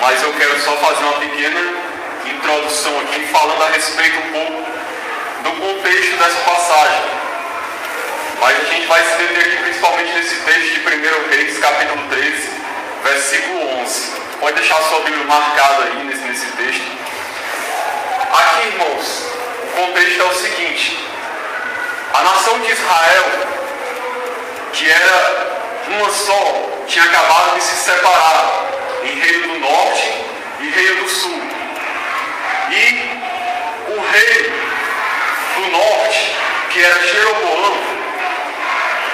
mas eu quero só fazer uma pequena introdução aqui, falando a respeito um pouco do contexto dessa passagem. Mas a gente vai se deter aqui principalmente nesse texto de 1 Reis, capítulo 13, versículo 11. Pode deixar a sua Bíblia marcada aí nesse texto. Aqui, irmãos, o contexto é o seguinte: a nação de Israel, que era uma só, tinha acabado de se separar em Reino do Norte e Reino do Sul. E o rei do Norte, que era Jeroboão,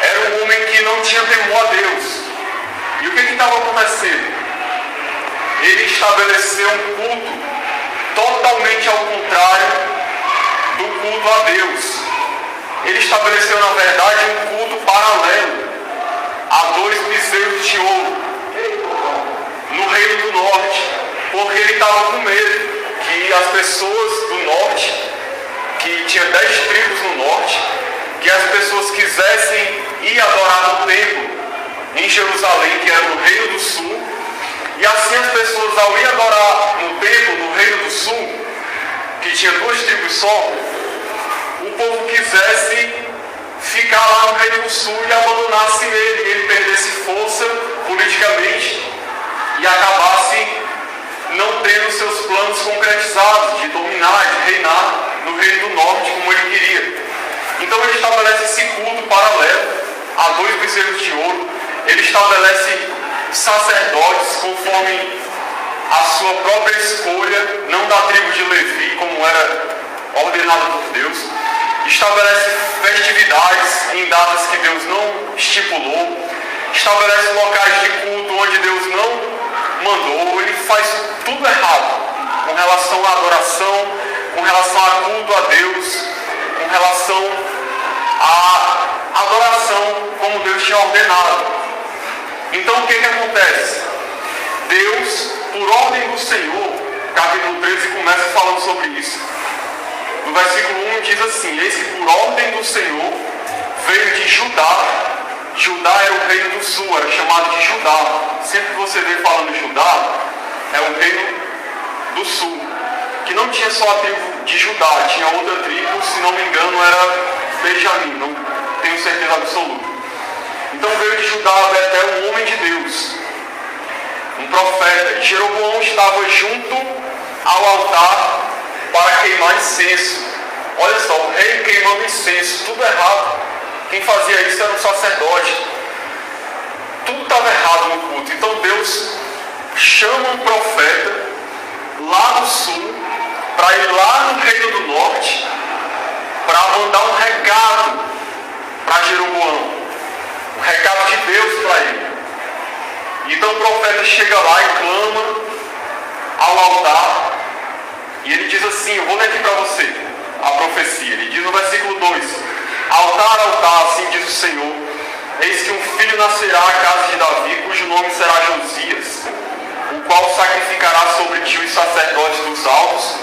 era um homem que não tinha temor a Deus. E o que estava acontecendo? Ele estabeleceu um culto totalmente ao contrário do culto a Deus. Ele estabeleceu, na verdade, um culto paralelo a 2 bezerros de ouro no Reino do Norte, porque ele estava com medo que as pessoas do Norte, que tinha 10 tribos no Norte, que as pessoas quisessem ir adorar no templo em Jerusalém, que era no Reino do Sul, e assim as pessoas, ao ir adorar no templo no Reino do Sul, que tinha 2 tribos só, o povo quisesse ficar lá no Reino do Sul e abandonasse ele, e ele perdesse força politicamente e acabasse não tendo seus planos concretizados de dominar, de reinar no Reino do Norte como ele queria. Então ele estabelece esse culto paralelo a 2 bezerros de ouro. Ele estabelece sacerdotes conforme a sua própria escolha, não da tribo de Levi, como era ordenado por Deus. Estabelece festividades em datas que Deus não estipulou. Estabelece locais de culto onde Deus não mandou. Ele faz tudo errado com relação à adoração, com relação a culto a Deus, com relação à adoração como Deus tinha ordenado. Então o que acontece? Deus, por ordem do Senhor, capítulo 13 começa falando sobre isso. No versículo 1 diz assim: eis que por ordem do Senhor veio de Judá. Judá era o reino do sul, era chamado de Judá. Sempre que você vê falando Judá, é o reino do sul, que não tinha só a tribo de Judá, tinha outra tribo, se não me engano era Benjamim, não tenho certeza absoluta. Então veio de Judá a Betel um homem de Deus, um profeta, e Jeroboão estava junto ao altar para queimar incenso. Olha só, o rei queimando incenso, tudo errado. Quem fazia isso era um sacerdote. Tudo estava errado no culto. Então Deus chama um profeta lá do sul para ir lá no Reino do Norte para mandar um recado para Jeroboão, um recado de Deus para ele. Então o profeta chega lá e clama ao altar, e ele diz assim: eu vou ler aqui para você a profecia. Ele diz no versículo 2: altar, altar, assim diz o Senhor, eis que um filho nascerá à casa de Davi, cujo nome será Josias, o qual sacrificará sobre ti os sacerdotes dos altos,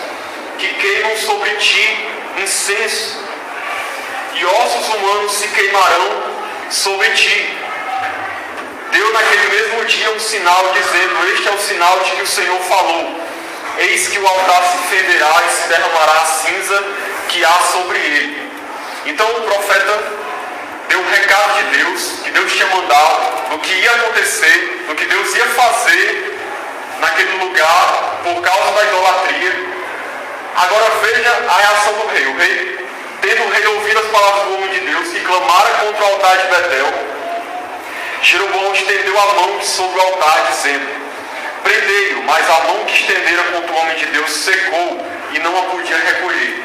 que queimam sobre ti incenso, e ossos humanos se queimarão sobre ti. Deu naquele mesmo dia um sinal, dizendo: este é o sinal de que o Senhor falou, eis que o altar se fenderá e se derramará a cinza que há sobre ele. Então o profeta deu um recado de Deus, que Deus tinha mandado, do que ia acontecer, do que Deus ia fazer naquele lugar por causa da idolatria. Agora veja a reação do rei. O rei, tendo o rei ouvido as palavras do homem de Deus, que clamara contra o altar de Betel, Jeroboão estendeu a mão sobre o altar, dizendo: prendei-o, mas a mão que estendera contra o homem de Deus secou e não a podia recolher.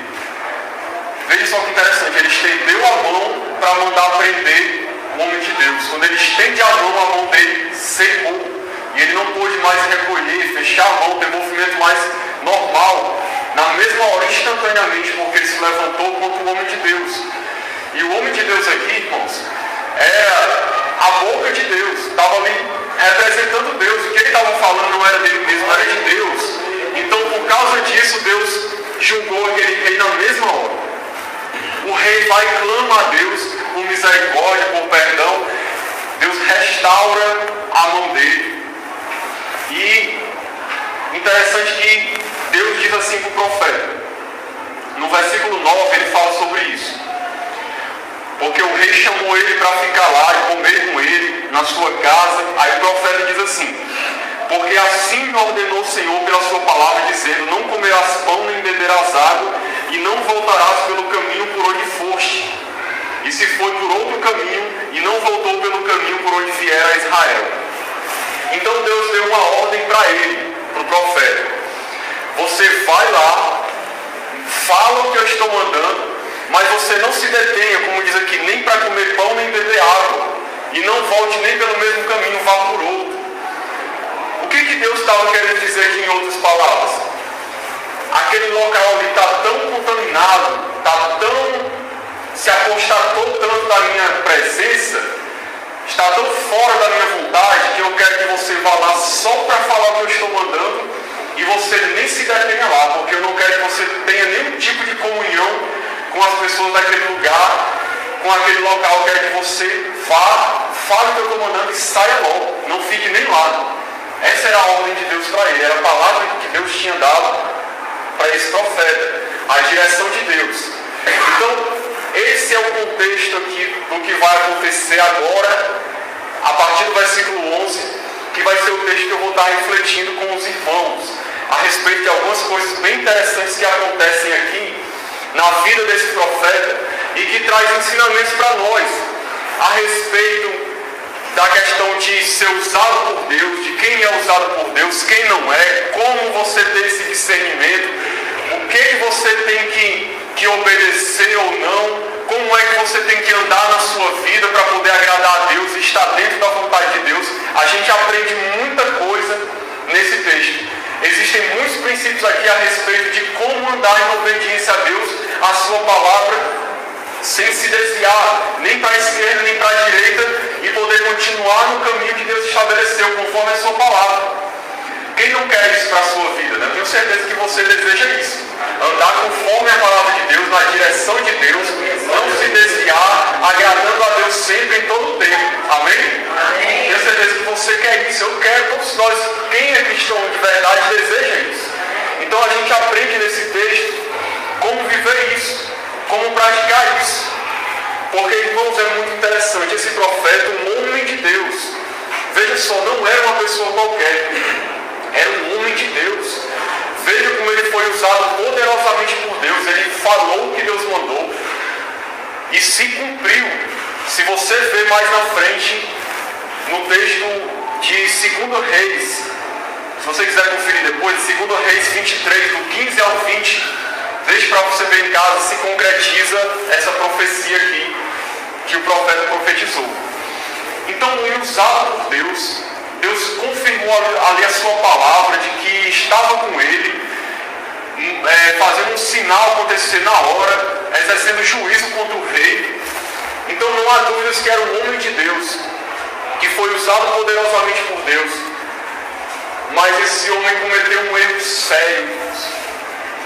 Veja só que interessante, ele estendeu a mão para mandar prender o homem de Deus. Quando ele estende a mão dele secou, e ele não pôde mais recolher, fechar a mão, ter movimento mais normal. Na mesma hora, instantaneamente, porque ele se levantou contra o homem de Deus. E o homem de Deus aqui, irmãos, era a boca de Deus, estava ali representando Deus. O que ele estava falando não era dele mesmo, era de Deus. Então, por causa disso, Deus julgou aquele rei na mesma hora. O rei vai e clama a Deus por misericórdia, por perdão. Deus restaura a mão dele. E Interessante que Deus diz assim para o profeta. No versículo 9 ele fala sobre isso. Porque o rei chamou ele para ficar lá e comer com ele na sua casa. Aí o profeta diz assim: porque assim me ordenou o Senhor pela sua palavra, dizendo: não comerás pão nem beberás água, e não voltarás pelo caminho por onde foste. E se foi por outro caminho, e não voltou pelo caminho por onde vier a Israel. Então Deus deu uma ordem para ele, para o profeta: você vai lá, fala o que eu estou mandando, mas você não se detenha, como diz aqui, nem para comer pão nem beber água, e não volte nem pelo mesmo caminho, vá por outro. O que Deus estava querendo dizer aqui em outras palavras? Aquele local ali está tão contaminado, se apostatou tanto da minha presença, está tão fora da minha vontade, que eu quero que você vá lá só para falar o que eu estou mandando, e você nem se detenha lá, porque eu não quero que você tenha nenhum tipo de comunhão com as pessoas daquele lugar, com aquele local. Eu quero que você vá, fale o que eu estou mandando e saia logo, não fique nem lá. Essa era a ordem de Deus para ele, era a palavra que Deus tinha dado para esse profeta, a direção de Deus. Então, esse é o contexto aqui do que vai acontecer agora, a partir do versículo 11, que vai ser o texto que eu vou estar refletindo com os irmãos, a respeito de algumas coisas bem interessantes que acontecem aqui, na vida desse profeta, e que traz ensinamentos para nós, a respeito da questão de ser usado por Deus, de quem é usado por Deus, quem não é, como você tem esse discernimento, o que você tem que obedecer ou não, como é que você tem que andar na sua vida para poder agradar a Deus e estar dentro da vontade de Deus. A gente aprende muita coisa nesse texto. Existem muitos princípios aqui a respeito de como andar em obediência a Deus, a sua palavra, sem se desviar nem para a esquerda nem para a direita, e poder continuar no caminho que Deus estabeleceu conforme a sua palavra. Quem não quer isso para a sua vida, né? Eu tenho certeza que você deseja isso. Andar conforme a palavra de Deus, na direção de Deus, não se desviar, agradando a Deus sempre, em todo o tempo. Amém? Amém. Tenho certeza que você quer isso. Eu quero, todos nós, quem é cristão de verdade, deseja isso. Então a gente aprende nesse texto como viver isso, como praticar isso. Porque, irmãos, é muito interessante. Esse profeta, um homem de Deus, veja só, não era uma pessoa qualquer, era um homem de Deus. Veja como ele foi usado poderosamente por Deus. Ele falou o que Deus mandou e se cumpriu. Se você ver mais na frente, no texto de 2 Reis, se você quiser conferir depois, 2 Reis 23, do 15 ao 20, deixe para você ver em casa, se concretiza essa profecia aqui que o profeta profetizou. Então, ele usado por Deus, Deus confirmou ali a sua palavra de que estava com ele, fazendo um sinal acontecer na hora, exercendo juízo contra o rei. Então não há dúvidas que era um homem de Deus, que foi usado poderosamente por Deus. Mas esse homem cometeu um erro sério.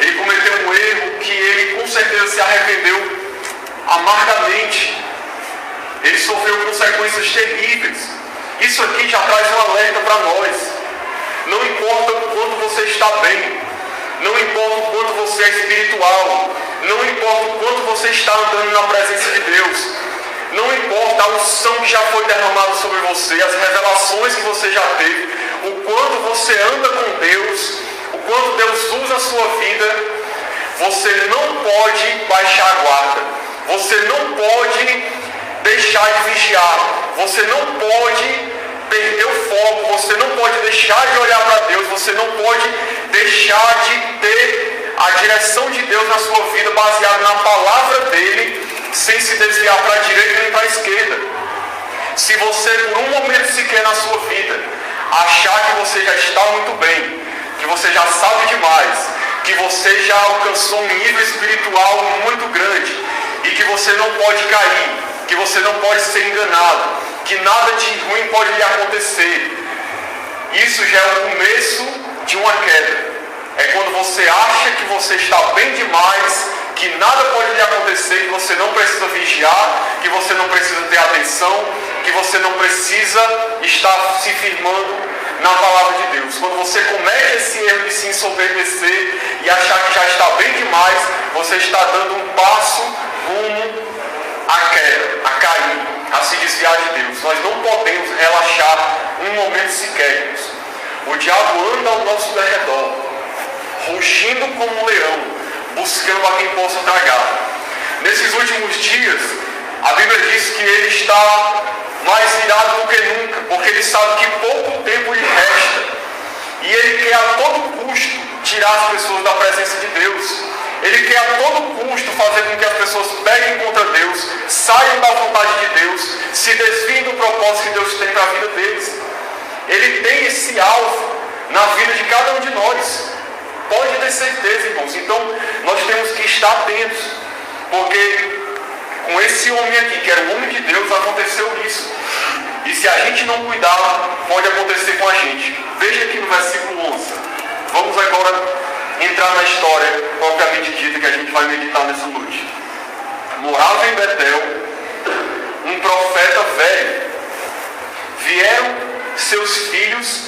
Ele cometeu um erro que ele com certeza se arrependeu amargamente. Ele sofreu consequências terríveis. Isso aqui já traz um alerta para nós. Não importa o quanto você está bem, não importa o quanto você é espiritual, não importa o quanto você está andando na presença de Deus, não importa a unção que já foi derramada sobre você, as revelações que você já teve, o quanto você anda com Deus, o quanto Deus usa a sua vida, você não pode baixar a guarda, você não pode deixar de vigiar, você não pode perder o foco, você não pode deixar de olhar para Deus, você não pode deixar de ter a direção de Deus na sua vida baseada na palavra dele, sem se desviar para a direita nem para a esquerda. Se você por um momento sequer na sua vida achar que você já está muito bem, que você já sabe demais, que você já alcançou um nível espiritual muito grande e que você não pode cair, que você não pode ser enganado, que nada de ruim pode lhe acontecer, isso já é o começo de uma queda. É quando você acha que você está bem demais, que nada pode lhe acontecer, que você não precisa vigiar, que você não precisa ter atenção, que você não precisa estar se firmando na palavra de Deus. Deus. Quando você comete esse erro de se ensoberbecer e achar que já está bem demais, você está dando um passo rumo à queda, a cair, a se desviar de Deus. Nós não podemos relaxar um momento sequer, irmãos. O diabo anda ao nosso derredor, rugindo como um leão, buscando a quem possa tragar. Nesses últimos dias, a Bíblia diz que ele está mais irado do que nunca, porque ele sabe que pouco tempo lhe resta. E ele quer a todo custo tirar as pessoas da presença de Deus. Ele quer a todo custo fazer com que as pessoas peguem contra Deus, saiam da vontade de Deus, se desviem do propósito que Deus tem para a vida deles. Ele tem esse alvo na vida de cada um de nós. Pode ter certeza, irmãos. Então, nós temos que estar atentos, porque com esse homem aqui, que era o homem de Deus, aconteceu isso. E se a gente não cuidar, pode acontecer com a gente. Veja aqui no versículo 11. Vamos agora entrar na história propriamente dita que a gente vai meditar nessa noite. Morava em Betel um profeta velho. Vieram seus filhos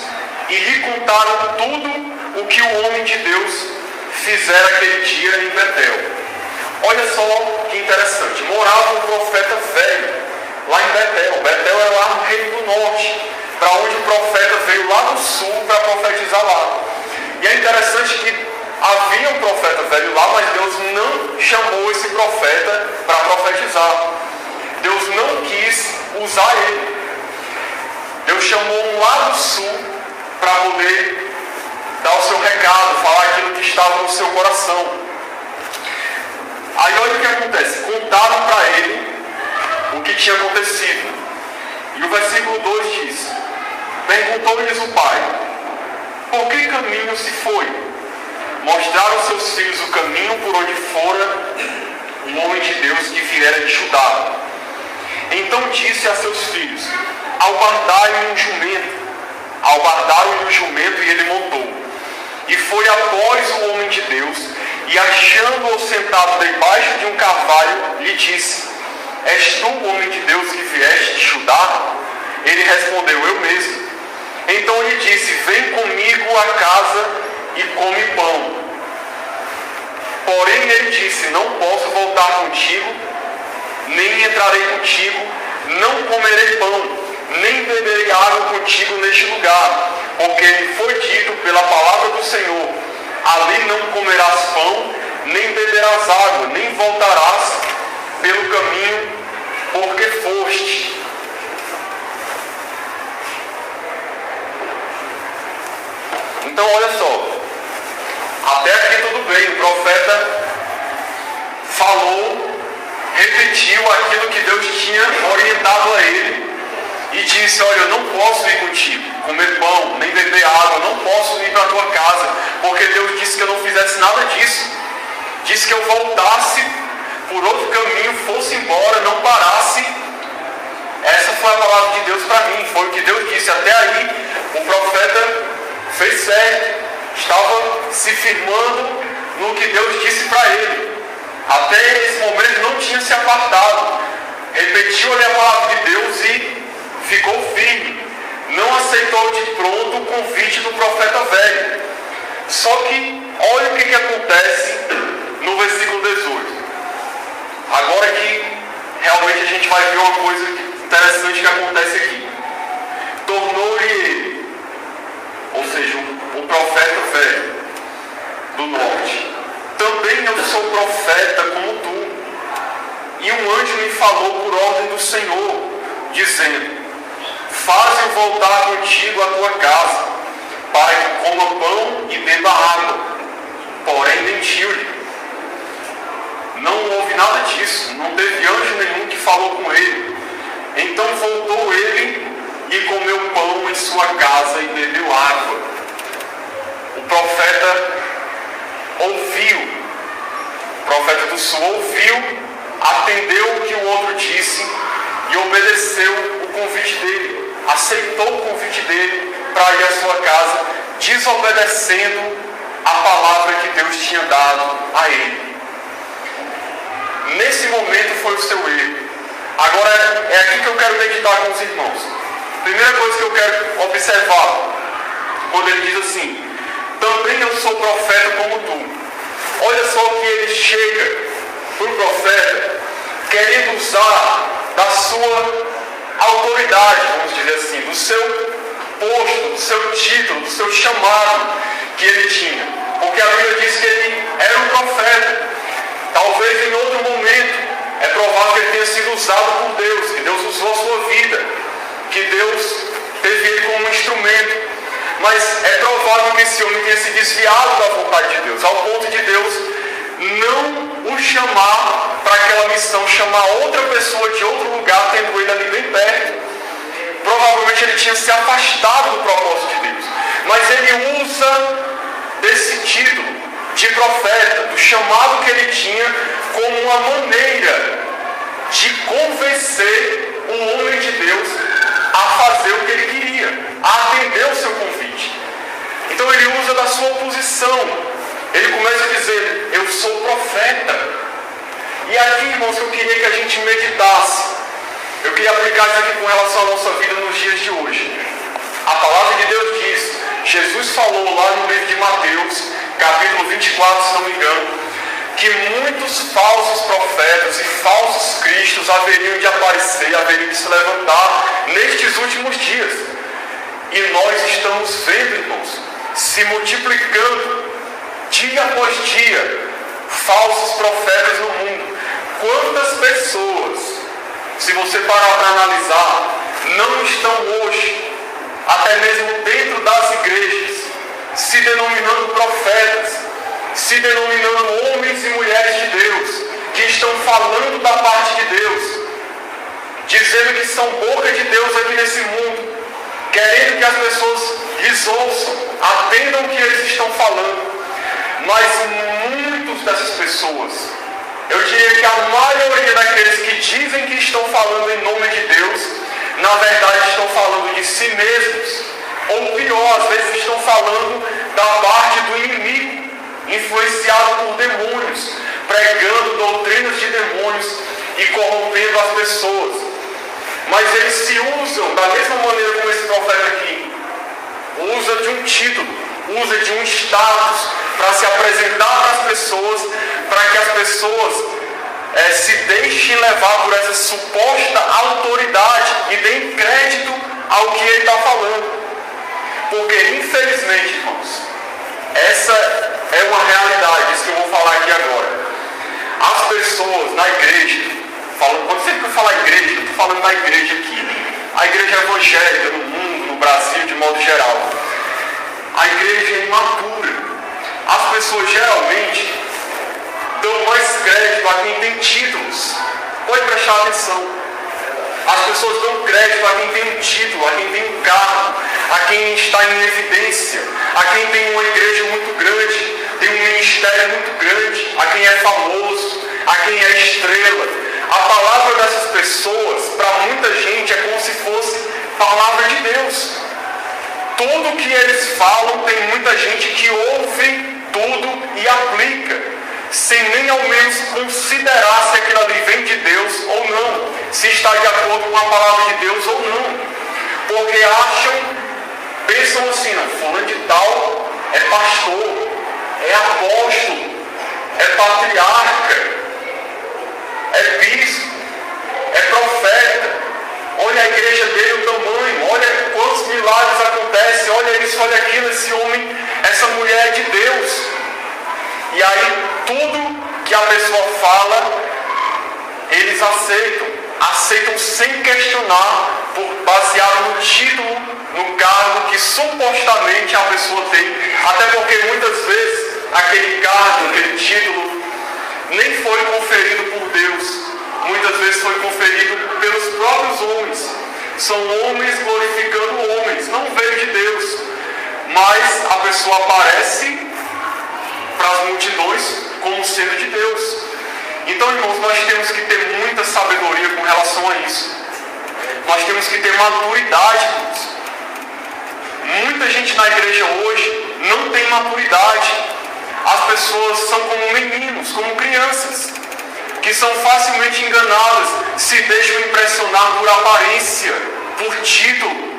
e lhe contaram tudo o que o homem de Deus fizera aquele dia em Betel. Olha só que interessante. Morava um profeta velho lá em Betel. Betel era lá no reino do norte, para onde o profeta veio lá do sul para profetizar lá. E é interessante que havia um profeta velho lá, mas Deus não chamou esse profeta para profetizar. Deus não quis usar ele. Deus chamou um lá do sul para poder dar o seu recado, falar aquilo que estava no seu coração. Aí olha o que acontece. Contaram para ele o que tinha acontecido. E o versículo 2 diz: perguntou-lhes o pai: por que caminho se foi? Mostraram seus filhos o caminho por onde fora um homem de Deus que viera de Judá. Então disse a seus filhos: albardai-me um jumento. Albardaram-lhe o jumento e ele montou. E foi após o homem de Deus, e achando-o sentado debaixo de um carvalho, lhe disse: és tu o homem de Deus que vieste de Judá? Ele respondeu: eu mesmo. Então lhe disse: vem comigo à casa e come pão. Porém ele disse: não posso voltar contigo, nem entrarei contigo, não comerei pão, nem beberei água contigo neste lugar, porque me foi dito pela palavra do Senhor: ali não comerás pão, nem beberás água, nem voltarás pelo caminho porque foste. Então olha só, até aqui tudo bem, o profeta falou, repetiu aquilo que Deus tinha orientado a ele e disse: olha, eu não posso ir contigo, comer pão, nem beber água, não posso ir para a tua casa, porque Deus disse que eu não fizesse nada disso. Disse que eu voltasse por outro caminho, fosse embora, não parasse. Essa foi a palavra de Deus para mim, foi o que Deus disse. Até aí o profeta fez certo, estava se firmando no que Deus disse para ele. Até esse momento não tinha se apartado, repetiu-lhe a palavra de Deus e ficou firme. Não aceitou de pronto o convite do profeta velho. Só que olha o que acontece no versículo 18. Agora que realmente a gente vai ver uma coisa interessante que acontece aqui. Tornou-lhe ele, ou seja, o profeta velho do norte: também eu sou profeta como tu. E um anjo me falou por ordem do Senhor, dizendo: faze-o voltar contigo à tua casa, para que coma pão e beba água. Porém mentiu-lhe. Não houve nada disso, não teve anjo nenhum que falou com ele. Então voltou ele e comeu pão em sua casa e bebeu água. O profeta ouviu, o profeta do sul ouviu, atendeu o que o outro disse e obedeceu o convite dele, aceitou o convite dele para ir à sua casa, desobedecendo a palavra que Deus tinha dado a ele. Nesse momento foi o seu erro. Agora é aqui que eu quero meditar com os irmãos. Primeira coisa que eu quero observar: quando ele diz assim: também eu sou profeta como tu. Olha só que ele chega para o profeta querendo usar da sua autoridade, vamos dizer assim, do seu posto, do seu título, do seu chamado que ele tinha. Porque a Bíblia diz que ele era um profeta. Talvez em outro momento é provável que ele tenha sido usado por Deus, que Deus usou a sua vida, que Deus teve ele como um instrumento. Mas é provável que esse homem tenha se desviado da vontade de Deus, ao ponto de Deus não o chamar para aquela missão, chamar outra pessoa de outro lugar, tendo ele ali bem perto. Provavelmente ele tinha se afastado do propósito de Deus. Mas ele usa desse título de profeta, do chamado que ele tinha, como uma maneira de convencer o homem de Deus a fazer o que ele queria, a atender o seu convite. Então ele usa da sua posição. Ele começa a dizer: eu sou profeta. E aqui, irmãos, eu queria que a gente meditasse. Eu queria aplicar isso aqui com relação à nossa vida nos dias de hoje. A palavra de Deus diz, Jesus falou lá no livro de Mateus, capítulo 24, se não me engano, que muitos falsos profetas e falsos cristos haveriam de aparecer, haveriam de se levantar nestes últimos dias. E nós estamos vendo, irmãos, se multiplicando dia após dia falsos profetas no mundo. Quantas pessoas, se você parar para analisar, não estão hoje, até mesmo dentro das igrejas, se denominando profetas, se denominando homens e mulheres de Deus, que estão falando da parte de Deus, dizendo que são boca de Deus aqui nesse mundo, querendo que as pessoas lhes ouçam, atendam o que eles estão falando. Mas muitas dessas pessoas, eu diria que a maioria daqueles que dizem que estão falando em nome de Deus, na verdade estão falando de si mesmos, ou pior, às vezes estão falando da parte do inimigo, influenciado por demônios, pregando doutrinas de demônios e corrompendo as pessoas. Mas eles se usam da mesma maneira como esse profeta aqui, usa de um título, usa de um status para se apresentar para as pessoas, para que as pessoas se deixem levar por essa suposta autoridade e deem crédito ao que ele está falando. Porque, infelizmente, irmãos, essa é uma realidade, isso que eu vou falar aqui agora. As pessoas na igreja, quando sempre que eu falar igreja, eu estou falando da igreja aqui, a igreja evangélica no mundo, no Brasil, de modo geral, a igreja é imatura. As pessoas geralmente dão mais crédito a quem tem títulos. Pode prestar atenção. As pessoas dão crédito a quem tem um título, a quem tem um cargo, a quem está em evidência, a quem tem uma igreja muito grande, tem um ministério muito grande, a quem é famoso, a quem é estrela. A palavra dessas pessoas, para muita gente, é como se fosse palavra de Deus. Tudo que eles falam, tem muita gente que ouve tudo e aplica, sem nem ao menos considerar se aquilo ali vem de Deus ou não, se está de acordo com a palavra de Deus ou não. Porque pensam assim, não, fulano de tal é pastor, é apóstolo, é patriarca, é bispo, é profeta. Olha a igreja dele, o tamanho, olha quantos milagres acontecem, olha isso, olha aquilo, esse homem, essa mulher é de Deus. E aí tudo que a pessoa fala, eles aceitam sem questionar, baseado no título, no cargo que supostamente a pessoa tem. Até porque muitas vezes aquele cargo, aquele título, nem foi conferido por Deus. Muitas vezes foi conferido pelos próprios homens. São homens glorificando homens, não veio de Deus. Mas a pessoa aparece para as multidões como sendo de Deus. Então, irmãos, nós temos que ter muita sabedoria com relação a isso. Nós temos que ter maturidade, irmãos. Muita gente na igreja hoje não tem maturidade. As pessoas são como meninos, como crianças, que são facilmente enganadas, se deixam impressionar por aparência, por título.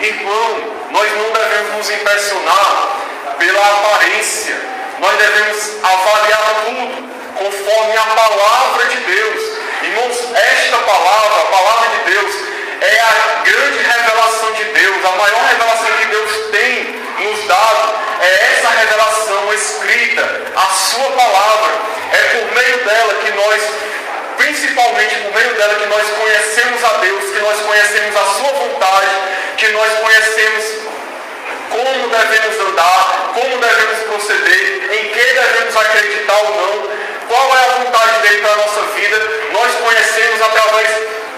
Irmão, nós não devemos nos impressionar pela aparência. Nós devemos avaliar tudo conforme a palavra de Deus. Irmãos, esta palavra, a palavra de Deus, é a grande revelação de Deus, a maior revelação que Deus tem nos dado. É essa revelação escrita, a sua palavra. É por meio dela que nós, principalmente por meio dela, que nós conhecemos a Deus, que nós conhecemos a sua vontade, que nós conhecemos como devemos andar, como devemos proceder, em que devemos acreditar ou não, qual é a vontade dele para a nossa vida. Nós conhecemos através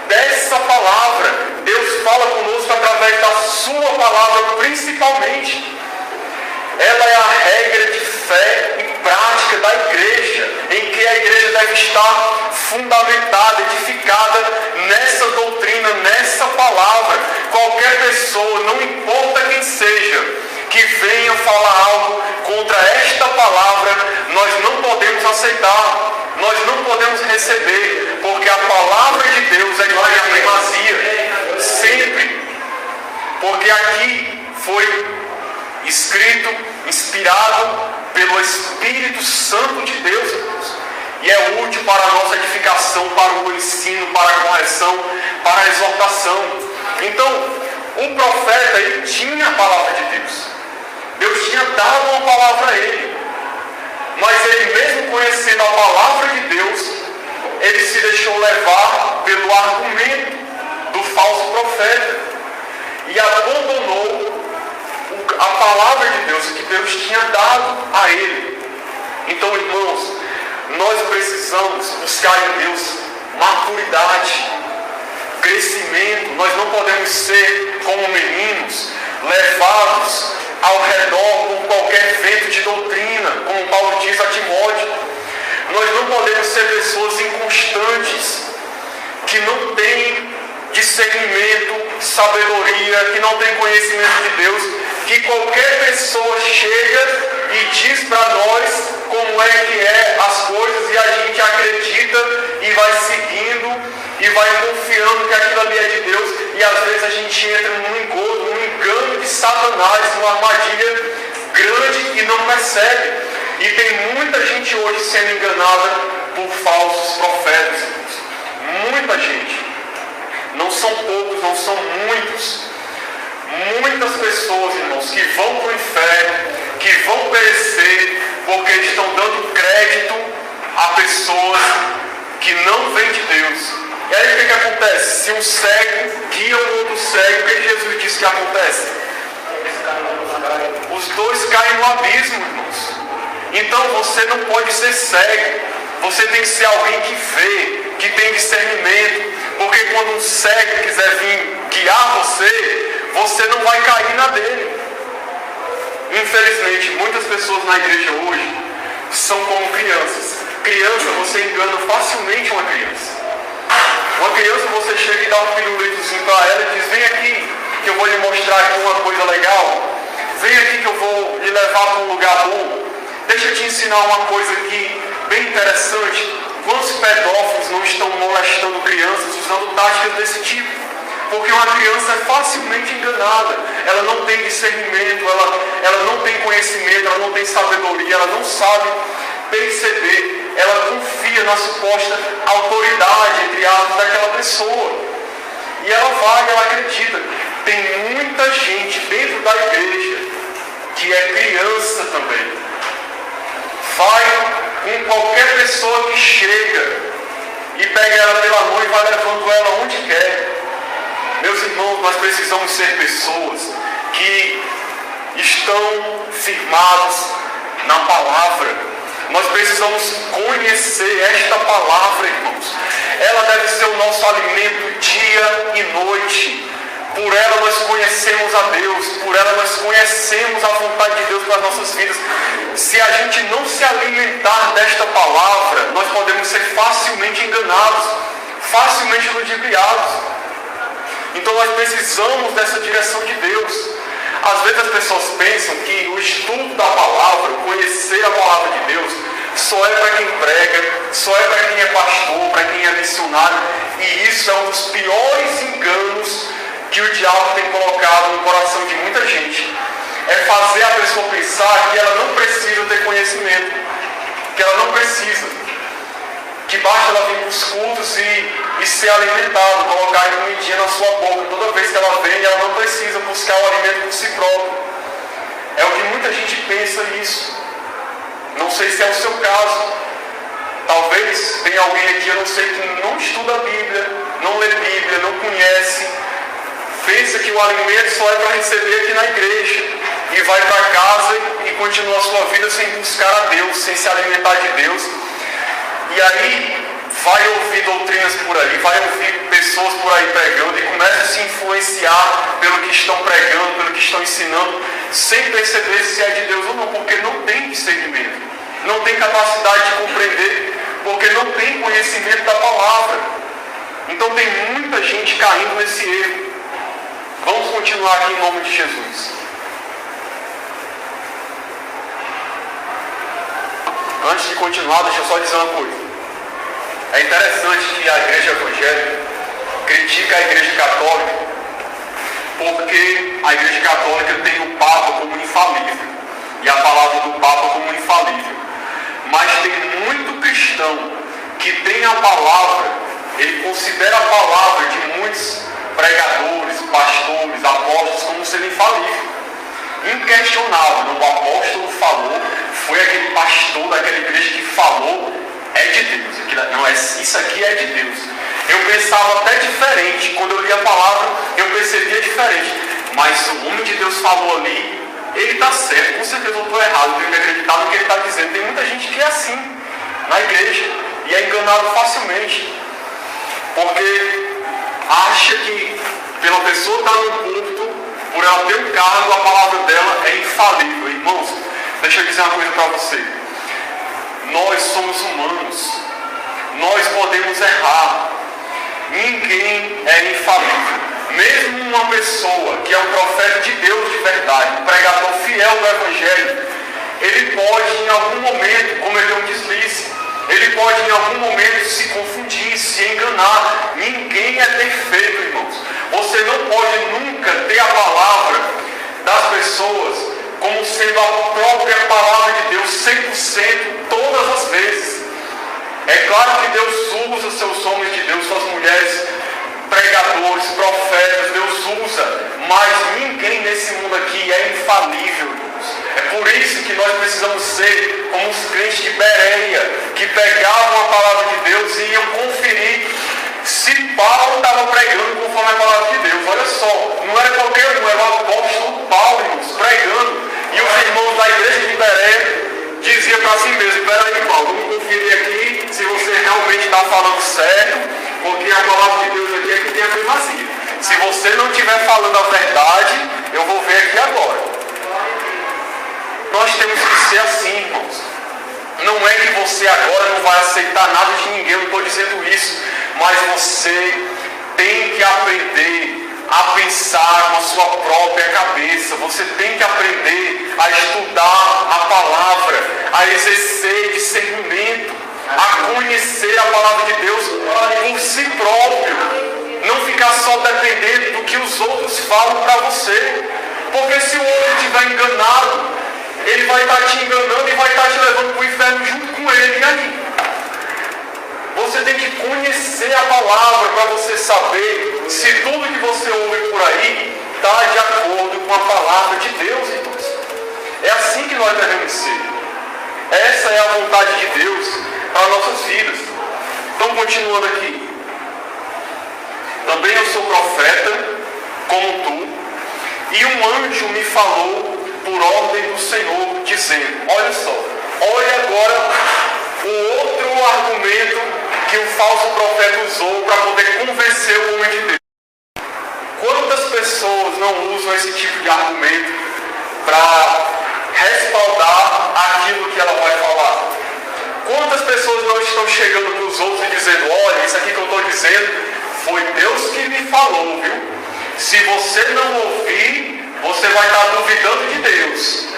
dessa palavra. Deus fala conosco através da sua palavra, principalmente. Ela é a regra de fé e prática da igreja, em que a igreja deve estar fundamentada, edificada nessa doutrina, nessa palavra. Qualquer pessoa, não importa quem seja, que venha falar algo contra esta palavra, nós não podemos aceitar, nós não podemos receber, porque a palavra de Deus é igual a primazia, sempre. Porque aqui foi escrito, inspirado pelo Espírito Santo de Deus, e é útil para a nossa edificação, para o ensino, para a correção, para a exortação. Então, o profeta, ele tinha a palavra de Deus. Deus tinha dado uma palavra a ele. Mas ele, mesmo conhecendo a palavra de Deus, ele se deixou levar pelo argumento do falso profeta e abandonou a palavra de Deus que Deus tinha dado a ele. Então, irmãos, nós precisamos buscar em Deus maturidade, crescimento. Nós não podemos ser como meninos, levados ao redor por qualquer vento de doutrina, como Paulo diz a Timóteo. Nós não podemos ser pessoas inconstantes, que não têm discernimento, sabedoria, que não têm conhecimento de Deus, que qualquer pessoa chega e diz para nós como é que é as coisas, e a gente acredita e vai seguindo e vai confiando que aquilo ali é de Deus, e às vezes a gente entra num engodo, num engano de Satanás, numa armadilha grande e não percebe. E tem muita gente hoje sendo enganada por falsos profetas. Muita gente. Não são poucos, não são muitos. Muitas pessoas, irmãos, que vão para o inferno, que vão perecer, porque estão dando crédito a pessoas que não vêm de Deus. E aí o que acontece? Se um cego guia o outro cego, o que Jesus disse que acontece? Os dois caem no abismo, irmãos. Então você não pode ser cego. Você tem que ser alguém que vê, que tem discernimento. Porque quando um cego quiser vir guiar você, você não vai cair na dele. Infelizmente, muitas pessoas na igreja hoje são como crianças. Criança, você engana facilmente uma criança. Uma criança, você chega e dá um pirulitozinho para ela e diz: vem aqui que eu vou lhe mostrar aqui uma coisa legal. Vem aqui que eu vou lhe levar para um lugar bom. Deixa eu te ensinar uma coisa aqui bem interessante. Quantos pedófilos não estão molestando crianças usando táticas desse tipo? Porque uma criança é facilmente enganada. Ela não tem discernimento, ela não tem conhecimento, ela não tem sabedoria, ela não sabe perceber. Ela confia na suposta autoridade, entre aspas, daquela pessoa. E ela vai, ela acredita. Tem muita gente dentro da igreja que é criança também. Vai com qualquer pessoa que chega e pega ela pela mão e vai levando ela onde quer. Meus irmãos, nós precisamos ser pessoas que estão firmadas na palavra. Nós precisamos conhecer esta palavra, irmãos. Ela deve ser o nosso alimento dia e noite. Por ela nós conhecemos a Deus, por ela nós conhecemos a vontade de Deus para as nossas vidas. Se a gente não se alimentar desta palavra, nós podemos ser facilmente enganados, facilmente ludibriados. Então nós precisamos dessa direção de Deus. Às vezes as pessoas pensam que o estudo da palavra, conhecer a palavra de Deus, só é para quem prega, só é para quem é pastor, para quem é missionário. E isso é um dos piores enganos que o diabo tem colocado no coração de muita gente. É fazer a pessoa pensar que ela não precisa ter conhecimento, que ela não precisa, que basta ela vir para os cultos e ser alimentada, colocar a comidinha na sua boca. Toda vez que ela vem, ela não precisa buscar o alimento por si própria. É o que muita gente pensa isso. Não sei se é o seu caso. Talvez tenha alguém aqui, eu não sei, que não estuda a Bíblia, não lê Bíblia, não conhece, pensa que o alimento só é para receber aqui na igreja e vai para casa e continua a sua vida sem buscar a Deus, sem se alimentar de Deus. E aí vai ouvir doutrinas por aí, vai ouvir pessoas por aí pregando e começa a se influenciar pelo que estão pregando, pelo que estão ensinando, sem perceber se é de Deus ou não, porque não tem discernimento, não tem capacidade de compreender, porque não tem conhecimento da palavra. Então tem muita gente caindo nesse erro. Vamos continuar aqui em nome de Jesus. Antes de continuar, deixa eu só dizer uma coisa. É interessante que a igreja evangélica critica a igreja católica porque a igreja católica tem o Papa como infalível e a palavra do Papa como infalível. Mas tem muito cristão que tem a palavra, ele considera a palavra de muitos pregadores, pastores, apóstolos como sendo infalível. Inquestionável, o apóstolo falou, foi aquele pastor daquela igreja que falou, é de Deus. Não, isso aqui é de Deus. Eu pensava até diferente, quando eu li a palavra, eu percebia diferente. Mas o homem de Deus falou ali, ele está certo, com certeza eu estou errado, eu tenho que acreditar no que ele está dizendo. Tem muita gente que é assim, na igreja, e é enganado facilmente, porque acha que pela pessoa estar no púlpito, por ela ter um cargo, a palavra dela é infalível. Irmãos, deixa eu dizer uma coisa para você. Nós somos humanos. Nós podemos errar. Ninguém é infalível. Mesmo uma pessoa que é um profeta de Deus de verdade, um pregador fiel do Evangelho, ele pode em algum momento cometer um deslize. Ele pode em algum momento se confundir, se enganar. Ninguém é perfeito, irmãos. Você não pode nunca ter a palavra das pessoas como sendo a própria palavra de Deus 100% todas as vezes. É claro que Deus usa seus homens de Deus, suas mulheres, pregadores, profetas, Deus usa, mas ninguém nesse mundo aqui é infalível, irmãos. É por isso que nós precisamos ser como os crentes de Bereia, que pegavam a palavra de Deus e iam conferir se Paulo estava pregando conforme a palavra de Deus. Olha só, não era qualquer um, era o apóstolo Paulo, irmãos, pregando. E os irmãos da igreja de Bereia diziam para si mesmo: espera aí, Paulo, vamos conferir aqui se você realmente está falando certo, porque a palavra de Deus aqui é que tem a primazia. Se você não estiver falando a verdade, eu vou ver aqui agora. Nós temos que ser assim, irmãos. Não é que você agora não vai aceitar nada de ninguém, eu não estou dizendo isso, mas você tem que aprender a pensar com a sua própria cabeça. Você tem que aprender a estudar a palavra, a exercer discernimento, a conhecer a palavra de Deus por si próprio. Não ficar só dependendo do que os outros falam para você. Porque se o outro estiver enganado, ele vai estar te enganando e vai estar te levando para o inferno junto com ele. E aí? Você tem que conhecer a palavra para você saber se tudo que você ouve por aí está de acordo com a palavra de Deus, irmãos. É assim que nós devemos ser. Essa é a vontade de Deus para nossas vidas. Então, continuando aqui. Também eu sou profeta, como tu, e um anjo me falou por ordem do Senhor, dizendo: olha só, olha agora o outro argumento que o falso profeta usou para poder convencer o homem de Deus. Quantas pessoas não usam esse tipo de argumento para respaldar aquilo que ela vai falar? Quantas pessoas não estão chegando para os outros e dizendo: olha, isso aqui que eu estou dizendo foi Deus que me falou, viu? Se você não ouvir, você vai estar duvidando de Deus.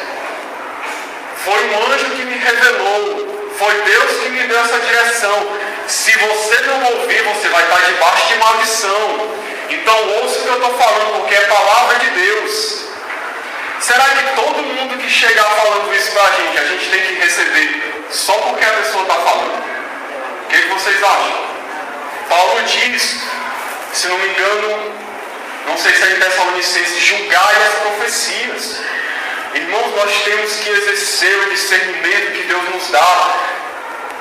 Foi um anjo que me revelou. Foi Deus que me deu essa direção. Se você não ouvir, você vai estar debaixo de maldição. Então ouça o que eu estou falando, porque é palavra de Deus. Será que todo mundo que chegar falando isso para a gente tem que receber só porque a pessoa está falando? O que vocês acham? Paulo diz, se não me engano, não sei se é em Tessalonicenses, julgai as profecias. Irmãos, nós temos que exercer o discernimento que Deus nos dá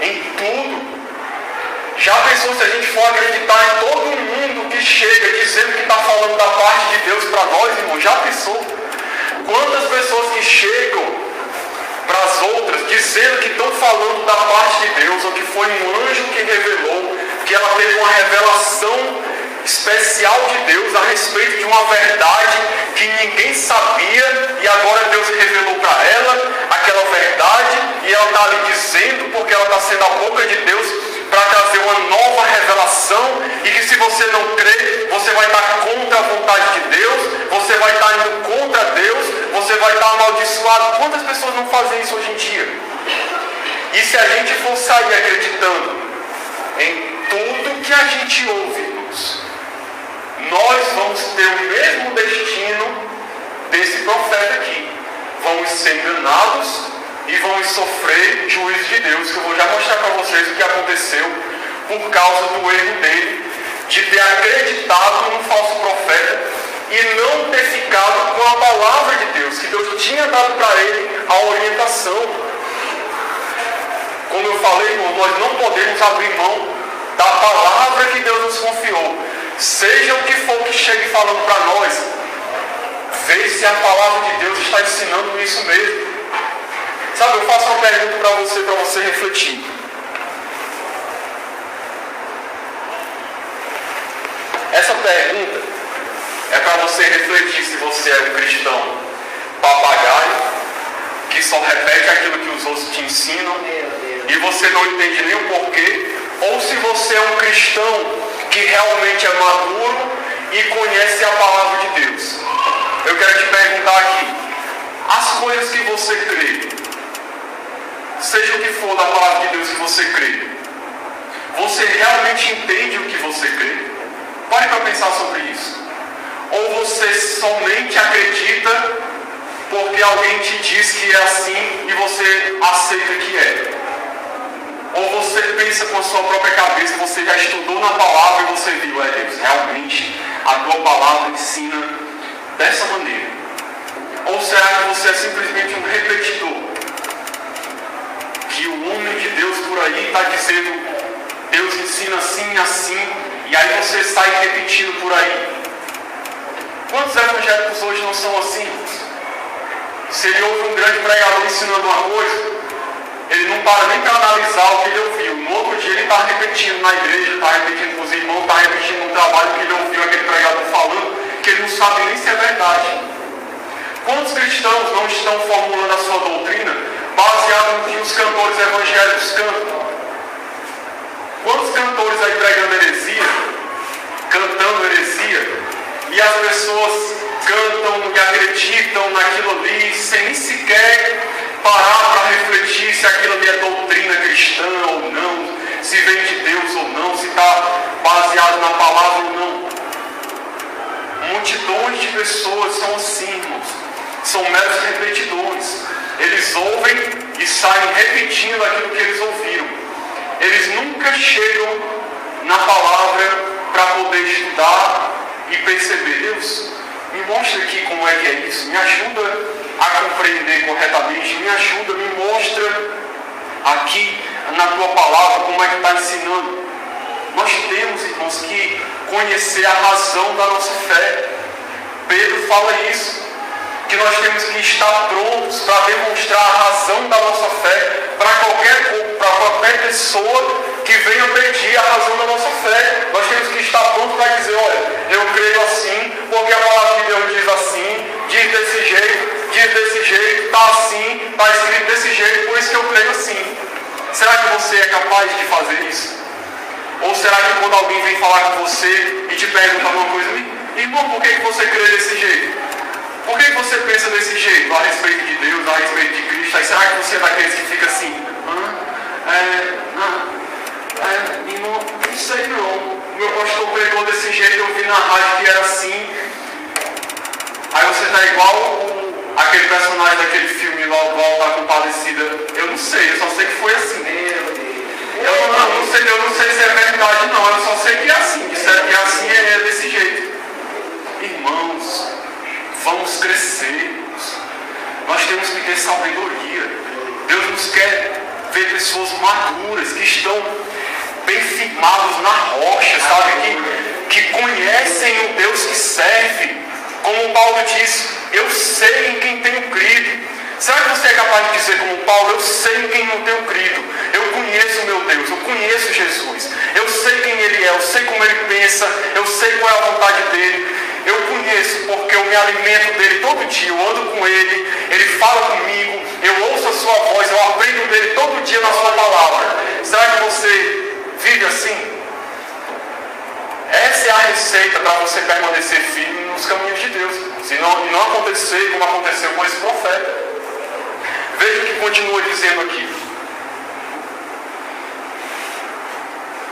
em tudo. Já pensou se a gente for acreditar em todo mundo que chega dizendo que está falando da parte de Deus para nós, irmão? Já pensou? Quantas pessoas que chegam para as outras dizendo que estão falando da parte de Deus, ou que foi um anjo que revelou, que ela teve uma revelação especial de Deus a respeito de uma verdade que ninguém sabia e agora Deus revelou para ela aquela verdade e ela está ali dizendo porque ela está sendo a boca de Deus para trazer uma nova revelação e que se você não crê, você vai estar contra a vontade de Deus, você vai estar indo contra Deus, você vai estar amaldiçoado. Quantas pessoas não fazem isso hoje em dia? E se a gente for sair acreditando em tudo que a gente ouve, irmãos, nós vamos ter o mesmo destino desse profeta aqui. Vamos ser enganados e vamos sofrer juízo de Deus, que eu vou já mostrar para vocês o que aconteceu por causa do erro dele, de ter acreditado no falso profeta e não ter ficado com a palavra de Deus, que Deus tinha dado para ele a orientação. Como eu falei, irmão, nós não podemos abrir mão da palavra que Deus nos confiou. Seja o que for que chegue falando para nós, vê se a palavra de Deus está ensinando isso mesmo. Sabe, eu faço uma pergunta para você refletir. Essa pergunta é para você refletir se você é um cristão papagaio, que só repete aquilo que os outros te ensinam e você não entende nem o porquê, ou se você é um cristão que realmente é maduro e conhece a palavra de Deus. Eu quero te perguntar aqui, as coisas que você crê, seja o que for da palavra de Deus que você crê, você realmente entende o que você crê? Pare para pensar sobre isso. Ou você somente acredita porque alguém te diz que é assim e você aceita que é? Ou você pensa com a sua própria cabeça, você já estudou na palavra e você viu, Deus, realmente a tua palavra ensina dessa maneira? Ou será que você é simplesmente um repetidor? Que o homem de Deus por aí está dizendo, Deus ensina assim, assim, e aí você sai repetindo por aí. Quantos evangélicos hoje não são assim? Se ele ouve um grande pregador ensinando uma coisa, ele não para nem para analisar o que ele ouviu. No outro dia ele está repetindo na igreja, está repetindo com os irmãos, está repetindo no trabalho que ele ouviu aquele pregador falando, que ele não sabe nem se é verdade. Quantos cristãos não estão formulando a sua doutrina baseado no que os cantores evangélicos cantam? Quantos cantores aí pregando heresia, cantando heresia, e as pessoas cantam e acreditam naquilo ali, sem nem sequer parar para refletir se aquilo ali é doutrina cristã ou não, se vem de Deus ou não, se está baseado na palavra ou não. Multidões de pessoas são assim, irmãos, são meros repetidores. Eles ouvem e saem repetindo aquilo que eles ouviram. Eles nunca chegam na palavra para poder estudar e perceber, Deus, me mostra aqui como é que é isso, me ajuda a compreender corretamente, me ajuda, me mostra aqui na tua palavra como é que está ensinando. Nós temos, irmãos, que conhecer a razão da nossa fé. Pedro fala isso, que nós temos que estar prontos para demonstrar a razão da nossa fé para qualquer pessoa que venha pedir a razão da nossa fé. Nós temos que estar prontos para dizer, olha, eu creio assim, porque a palavra de Deus diz assim, diz desse jeito, está assim, está escrito desse jeito, por isso que eu creio assim. Será que você é capaz de fazer isso? Ou será que quando alguém vem falar com você e te pergunta alguma coisa, irmão, por que você crê desse jeito? Por que você pensa desse jeito a respeito de Deus, a respeito de Cristo? Aí será que você é daqueles que fica assim, irmão, não sei não. O meu pastor pregou desse jeito, eu vi na rádio que era assim. Aí você tá igual aquele personagem daquele filme lá, o Alto da Compadecida. Eu não sei, eu só sei que foi assim. Eu não sei se é verdade não, eu só sei que é assim. Disseram que assim é desse jeito. Irmãos, vamos crescer. Nós temos que ter sabedoria. Deus nos quer ver pessoas maduras, que estão bem firmados na rocha, sabe? Que conhecem o Deus que serve. Como Paulo disse, eu sei em quem tenho crido. Será que você é capaz de dizer como Paulo, eu sei em quem não tenho crido? Eu conheço o meu Deus, eu conheço Jesus. Eu sei quem Ele é, eu sei como Ele pensa, eu sei qual é a vontade dEle. Eu conheço porque eu me alimento dEle todo dia, eu ando com Ele, Ele fala comigo, eu ouço a sua voz, eu aprendo dEle todo dia na sua palavra. Será que você vive assim? Essa é a receita para você permanecer firme nos caminhos de Deus. Se não acontecer como aconteceu com esse profeta. Veja o que continua dizendo aqui.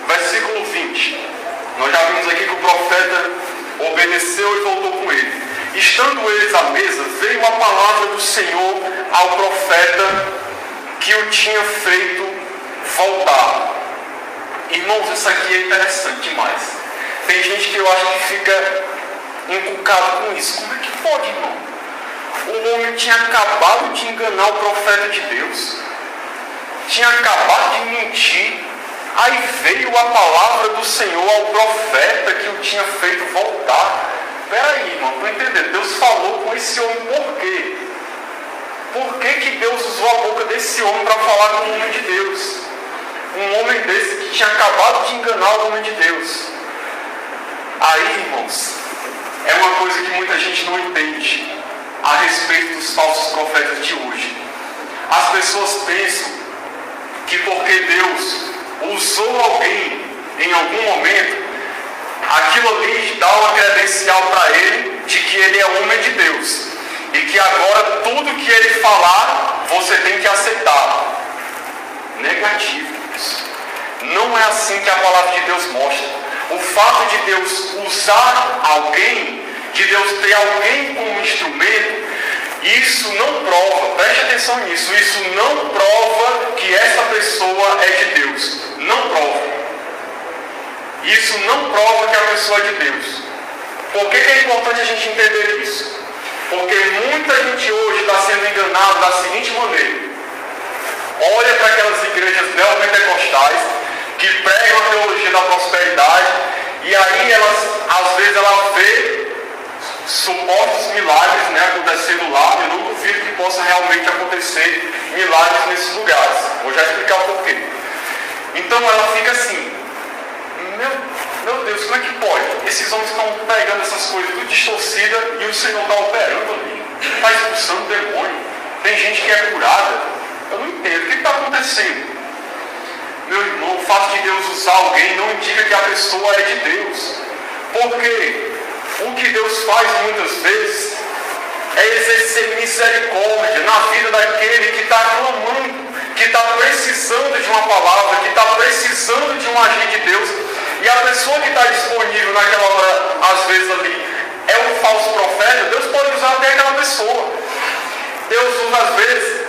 Versículo 20. Nós já vimos aqui que o profeta obedeceu e voltou com ele. Estando eles à mesa, veio a palavra do Senhor ao profeta que o tinha feito voltar. Irmãos, isso aqui é interessante demais. Tem gente que eu acho que fica encucado com isso. Como é que pode, irmão? O homem tinha acabado de enganar o profeta de Deus. Tinha acabado de mentir. Aí veio a palavra do Senhor ao profeta que o tinha feito voltar. Peraí, irmão, para entender, Deus falou com esse homem por quê? Por que Deus usou a boca desse homem para falar com o homem de Deus? Um homem desse que tinha acabado de enganar o homem de Deus. Aí, irmãos, é uma coisa que muita gente não entende a respeito dos falsos profetas de hoje. As pessoas pensam que porque Deus usou alguém em algum momento, aquilo ali dá uma credencial para ele de que ele é homem de Deus. E que agora tudo que ele falar, você tem que aceitar. Negativo. Não é assim que a palavra de Deus mostra. O fato de Deus usar alguém, de Deus ter alguém como instrumento, isso não prova, preste atenção nisso, isso não prova que essa pessoa é de Deus. Não prova. Isso não prova que a pessoa é de Deus. Por que é importante a gente entender isso? Porque muita gente hoje está sendo enganada da seguinte maneira. Olha para aquelas igrejas neopentecostais que pregam a teologia da prosperidade e aí às vezes ela vê supostos milagres, né, acontecendo lá. Eu não duvido que possa realmente acontecer milagres nesses lugares. Vou já explicar o porquê. Então ela fica assim, meu Deus, como é que pode? Esses homens estão pegando essas coisas tudo distorcida e o Senhor está operando ali, está expulsando o demônio, tem gente que é curada. Eu não entendo, o que está acontecendo? Meu irmão, o fato de Deus usar alguém não indica que a pessoa é de Deus. Porque o que Deus faz muitas vezes é exercer misericórdia na vida daquele que está clamando, que está precisando de uma palavra, que está precisando de um agir de Deus. E a pessoa que está disponível naquela hora, às vezes ali, é um falso profeta. Deus pode usar até aquela pessoa. Deus usa às vezes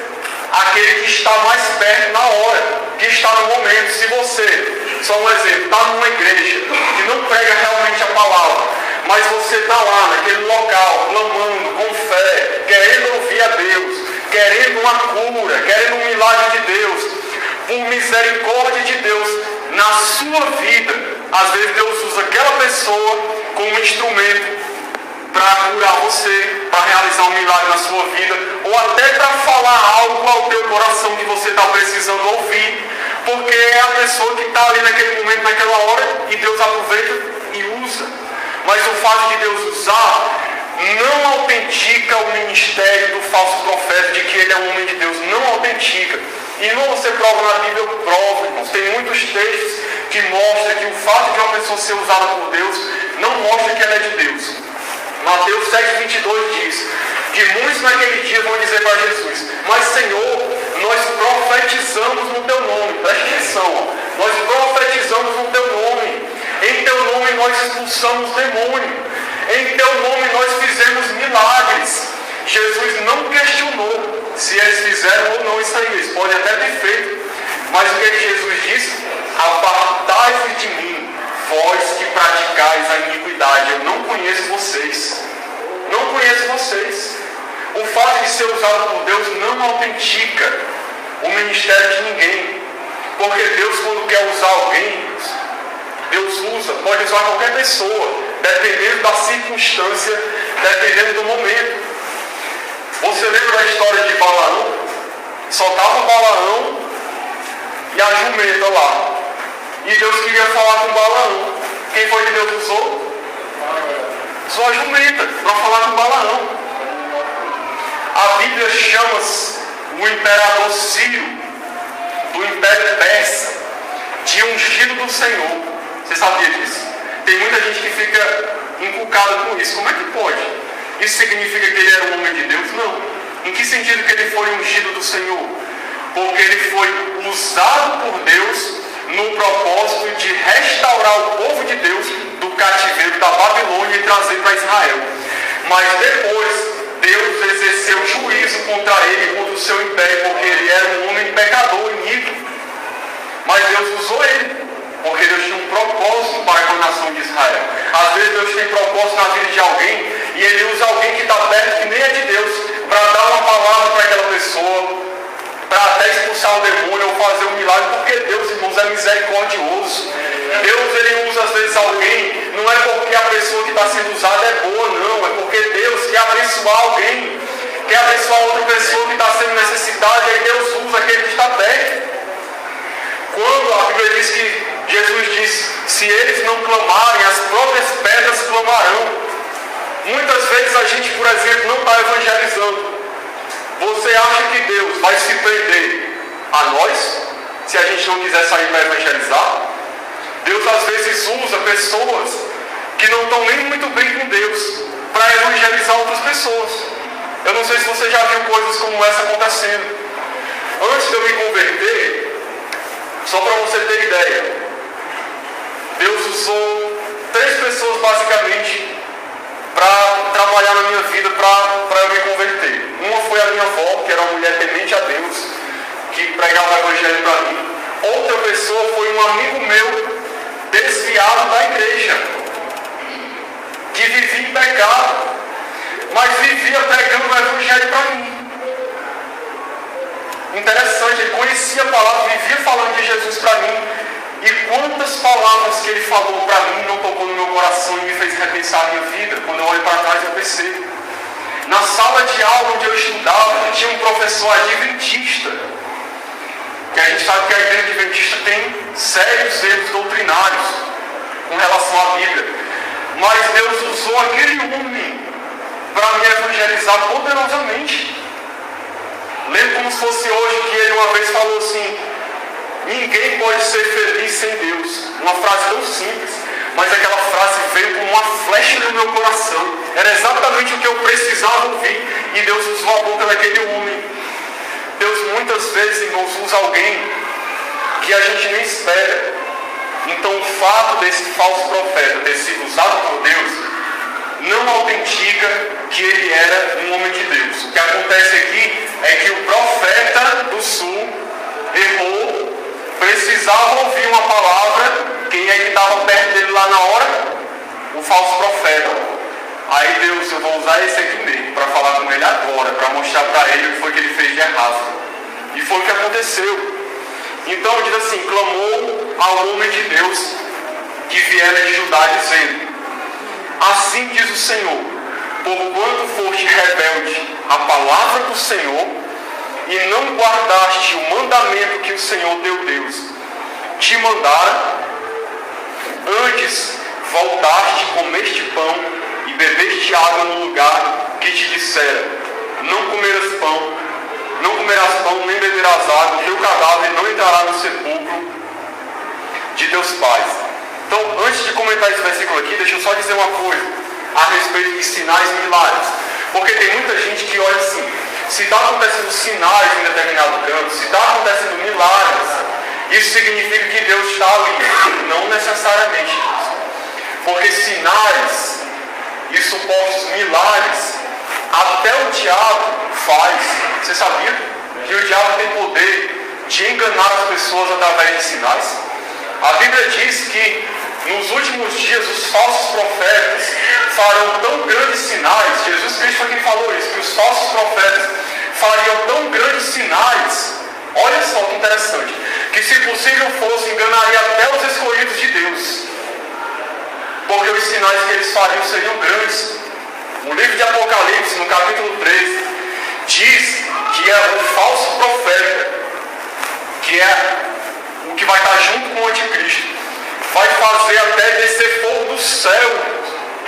aquele que está mais perto na hora, que está no momento. Se você, só um exemplo, está numa igreja que não prega realmente a palavra, mas você está lá naquele local, clamando com fé, querendo ouvir a Deus, querendo uma cura, querendo um milagre de Deus, por misericórdia de Deus na sua vida, às vezes Deus usa aquela pessoa como instrumento para curar você, para realizar um milagre na sua vida, ou até para falar algo ao teu coração que você está precisando ouvir, porque é a pessoa que está ali naquele momento, naquela hora, e Deus aproveita e usa. Mas o fato de Deus usar não autentica o ministério do falso profeta, de que ele é um homem de Deus, não autentica. E não você prova na Bíblia, eu provo, irmãos. Tem muitos textos que mostram que o fato de uma pessoa ser usada por Deus não mostra que ela é de Deus. Mateus 7,22 diz que muitos naquele dia vão dizer para Jesus: mas Senhor, nós profetizamos no teu nome. Preste atenção, nós profetizamos no teu nome. Em teu nome nós expulsamos expulsamos demônio. Em teu nome nós fizemos milagres. Jesus não questionou se eles fizeram ou não isso aí. Eles podem até ter feito. Mas o que Jesus disse? Apartai-vos de mim, vós que praticais a iniquidade. Eu não conheço vocês. Não conheço vocês. O fato de ser usado por Deus não autentica o ministério de ninguém. Porque Deus, quando quer usar alguém, Deus usa, pode usar qualquer pessoa, dependendo da circunstância, dependendo do momento. Você lembra da história de Balaão? Só estava Balaão e a jumenta lá. E Deus queria falar com Balaão. Quem foi que Deus usou? Usou a jumenta para falar com Balaão. A Bíblia chama o imperador Ciro, do Império Persa, de ungido do Senhor. Você sabia disso? Tem muita gente que fica inculcada com isso. Como é que pode? Isso significa que ele era um homem de Deus? Não. Em que sentido que ele foi ungido do Senhor? Porque ele foi usado por Deus no propósito de restaurar o povo de Deus do cativeiro da Babilônia e trazer para Israel. Mas depois, Deus exerceu juízo contra ele e contra o seu império, porque ele era um homem pecador, iníquo. Mas Deus usou ele, porque Deus tinha um propósito para com a nação de Israel. Às vezes Deus tem propósito na vida de alguém, e ele usa alguém que está perto, que nem é de Deus, para dar uma palavra para aquela pessoa, para até expulsar o demônio ou fazer um milagre, porque Deus, irmãos, é misericordioso. Deus, ele usa às vezes alguém, não é porque a pessoa que está sendo usada é boa, não, é porque Deus quer abençoar alguém, quer abençoar outra pessoa que está sendo necessitada, e aí Deus usa aquele que está perto. Quando a Bíblia diz que Jesus disse, se eles não clamarem, as próprias pedras clamarão. Muitas vezes a gente, por exemplo, não está evangelizando. Você acha que Deus vai se prender a nós, se a gente não quiser sair para evangelizar? Deus às vezes usa pessoas que não estão nem muito bem com Deus para evangelizar outras pessoas. Eu não sei se você já viu coisas como essa acontecendo. Antes de eu me converter, só para você ter ideia, Deus usou 3 pessoas basicamente para trabalhar na minha vida, para eu me converter. Uma foi a minha avó, que era uma mulher temente a Deus, que pregava o evangelho para mim. Outra pessoa foi um amigo meu, desviado da igreja, que vivia em pecado, mas vivia pregando o evangelho para mim. Interessante, ele conhecia a palavra, vivia falando de Jesus para mim. E quantas palavras que ele falou para mim não tocou no meu coração e me fez repensar a minha vida. Quando eu olho para trás eu percebo. Na sala de aula onde eu estudava, tinha um professor adventista, que a gente sabe que a igreja adventista tem sérios erros doutrinários com relação à Bíblia. Mas Deus usou aquele homem para me evangelizar poderosamente. Lembro como se fosse hoje que ele uma vez falou assim: ninguém pode ser feliz sem Deus. Uma frase tão simples, mas aquela frase veio como uma flecha no meu coração. Era exatamente o que eu precisava ouvir. E Deus usou a boca daquele homem. Deus muitas vezes, irmãos, usa alguém que a gente nem espera. Então o fato desse falso profeta ter sido usado por Deus não autentica que ele era um homem de Deus. O que acontece aqui é que o profeta do sul errou, precisava ouvir uma palavra. Quem é que estava perto dele lá na hora? O falso profeta. Aí Deus, eu vou usar esse aqui mesmo para falar com ele agora, para mostrar para ele o que foi que ele fez de errado. E foi o que aconteceu. Então diz assim: clamou ao homem de Deus que viera de Judá, dizendo: assim diz o Senhor, porquanto foste rebelde à palavra do Senhor e não guardaste o mandamento que o Senhor teu Deus te mandara, antes voltaste, comeste pão e bebeste água no lugar que te dissera: não comerás pão, nem beberás água, teu cadáver não entrará no sepulcro de teus pais. Então, antes de comentar esse versículo aqui, deixa eu só dizer uma coisa a respeito de sinais e milagres. Porque tem muita gente que olha assim: se está acontecendo sinais em determinado canto, se está acontecendo milagres, isso significa que Deus está ali. Não necessariamente. Porque sinais e supostos milagres até o diabo faz. Você sabia que o diabo tem poder de enganar as pessoas através de sinais? A Bíblia diz que nos últimos dias os falsos profetas farão tão grandes sinais. Jesus Cristo foi quem falou isso, que os falsos profetas fariam tão grandes sinais. Olha só que interessante, que se possível fosse, enganaria até os escolhidos de Deus, porque os sinais que eles fariam seriam grandes. No livro de Apocalipse, no capítulo 13, diz que é o falso profeta, que é o que vai estar junto com o anticristo, vai fazer até descer fogo do céu,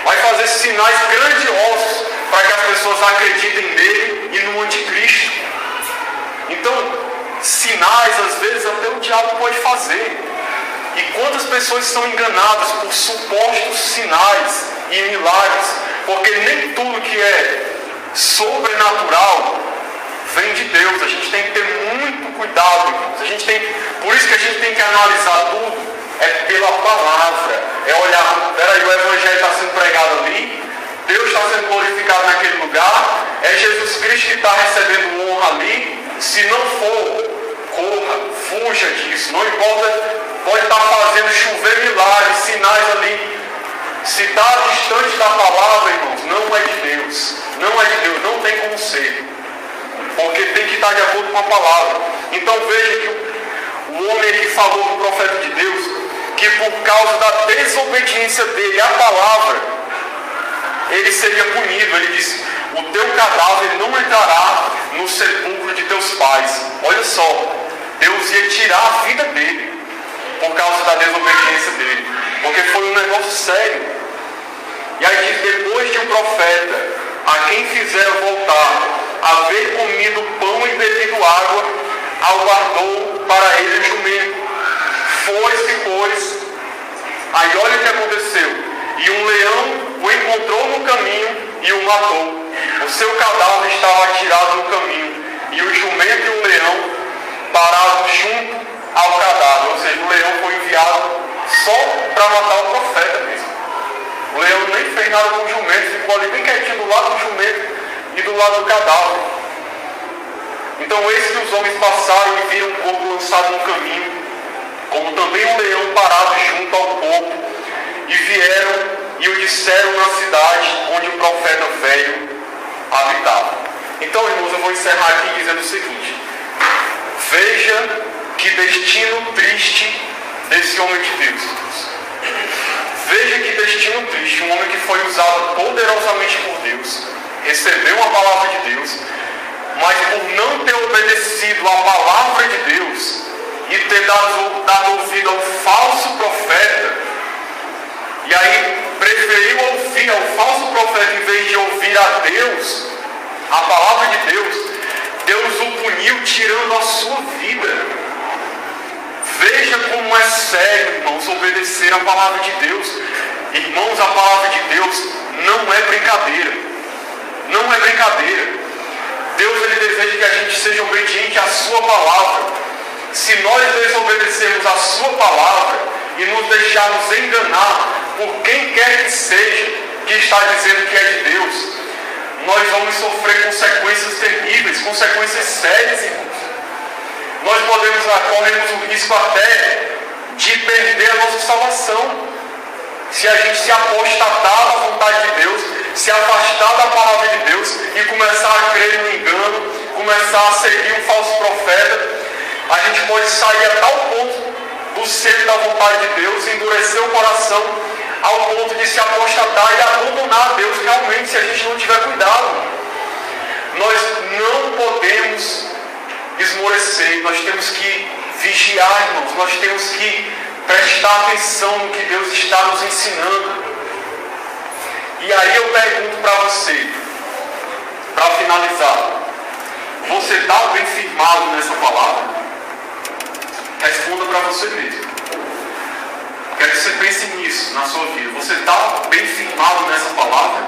vai fazer sinais grandiosos para que as pessoas acreditem nele e no anticristo. Então, sinais, às vezes, até o diabo pode fazer. E quantas pessoas são enganadas por supostos sinais e milagres? Porque nem tudo que é sobrenatural vem de Deus. A gente tem que ter muito cuidado, irmãos. Por isso que a gente tem que analisar tudo. É pela palavra. É olhar, peraí, o evangelho está sendo pregado ali, Deus está sendo glorificado naquele lugar, é Jesus Cristo que está recebendo honra ali. Se não for, corra, fuja disso. Não importa, pode estar fazendo chover milagres, sinais ali. Se está distante da palavra, irmãos, não é de Deus. Não é de Deus, não tem como ser. Porque tem que estar de acordo com a palavra. Então veja que o homem aqui falou do profeta de Deus, que por causa da desobediência dele à palavra, ele seria punido. Ele disse: o teu cadáver não entrará no sepulcro de teus pais. Olha só, Deus ia tirar a vida dele por causa da desobediência dele, porque foi um negócio sério. E aí diz: depois de um profeta, a quem fizer voltar, haver comido pão e bebido água, aguardou para ele o jumento. Foi-se, pois. Aí olha o que aconteceu. E um leão o encontrou no caminho e o matou. O seu cadáver estava atirado no caminho, e o jumento e o leão pararam junto ao cadáver. Ou seja, o leão foi enviado só para matar o profeta mesmo. O leão nem fez nada com o jumento, ficou ali bem quietinho do lado do jumento e do lado do cadáver. Então eis que os homens passaram e viram o corpo lançado no caminho, como também um leão parado junto ao corpo, e vieram e o disseram na cidade onde o profeta velho habitava. Então, irmãos, eu vou encerrar aqui dizendo o seguinte: veja que destino triste desse homem de Deus. Veja que destino triste, um homem que foi usado poderosamente por Deus, recebeu a palavra de Deus, mas por não ter obedecido à palavra de Deus e ter dado ouvido ao falso profeta, e aí preferiu ouvir ao falso profeta em vez de ouvir a Deus, a palavra de Deus, Deus o puniu tirando a sua vida. Veja como é sério, irmãos, obedecer a palavra de Deus. Irmãos, a palavra de Deus não é brincadeira. Não é brincadeira. Deus, ele deseja que a gente seja obediente à sua palavra. Se nós desobedecermos a sua palavra e nos deixarmos enganar por quem quer que seja que está dizendo que é de Deus, nós vamos sofrer consequências terríveis, consequências sérias, irmãos. Nós corremos o risco até de perder a nossa salvação, se a gente se apostatar da vontade de Deus, se afastar da palavra de Deus e começar a crer no engano, começar a seguir um falso profeta. A gente pode sair a tal ponto do centro da vontade de Deus, endurecer o coração ao ponto de se apostatar e abandonar a Deus realmente, se a gente não tiver cuidado. Nós não podemos esmorecer, nós temos que vigiar, irmãos, nós temos que prestar atenção no que Deus está nos ensinando. E aí eu pergunto para você, para finalizar: você está bem firmado nessa palavra? Responda para você mesmo. Quero que você pense nisso na sua vida. Você está bem firmado nessa palavra,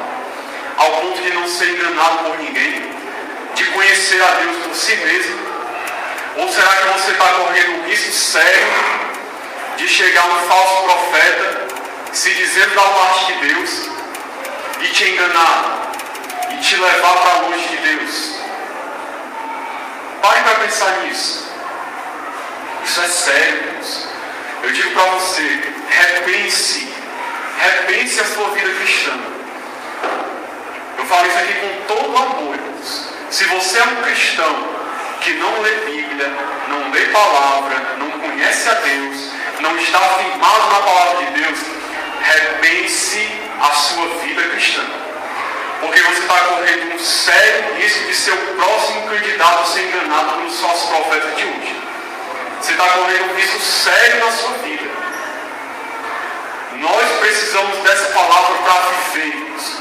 ao ponto de não ser enganado por ninguém, de conhecer a Deus por si mesmo? Ou será que você está correndo um risco sério de chegar um falso profeta se dizendo da parte de Deus e te enganar e te levar para longe de Deus. Pare para pensar nisso. Isso é sério, Deus. Eu digo para você, repense a sua vida cristã. Eu falo isso aqui com todo amor, Deus. Se você é um cristão que não lê Bíblia, não lê palavra, não conhece a Deus, não está afirmado na palavra de Deus, repense a sua vida cristã. Porque você está correndo um sério risco de ser o próximo candidato a ser enganado pelos falsos profetas de hoje. Você está correndo um risco sério na sua vida. Nós precisamos dessa palavra para vivermos.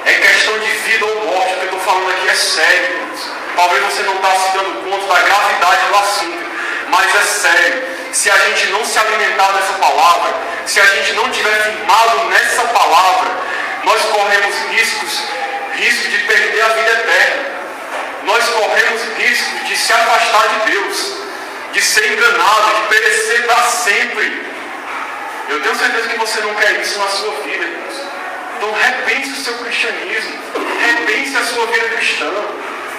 É questão de vida ou morte. O que eu estou falando aqui é sério. Talvez você não está se dando conta da gravidade do assunto, mas é sério. Se a gente não se alimentar dessa palavra, se a gente não estiver firmado nessa palavra, nós corremos risco de perder a vida eterna. Nós corremos risco de se afastar de Deus, de ser enganado, de perecer para sempre. Eu tenho certeza que você não quer isso na sua vida, irmãos. Então repense o seu cristianismo, repense a sua vida cristã,